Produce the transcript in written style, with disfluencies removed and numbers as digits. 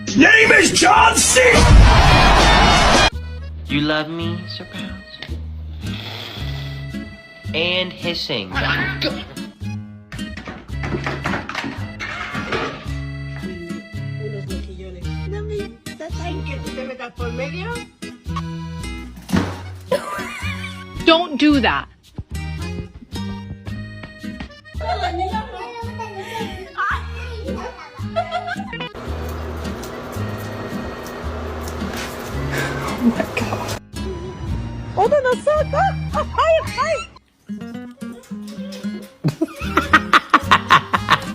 His name is John C. You love me, Sir Pounds? And hissing. Unos mejillones. Dame, ¿saben que tú te metas por medio? Don't do that. O da nasıl? Hayır, hayır.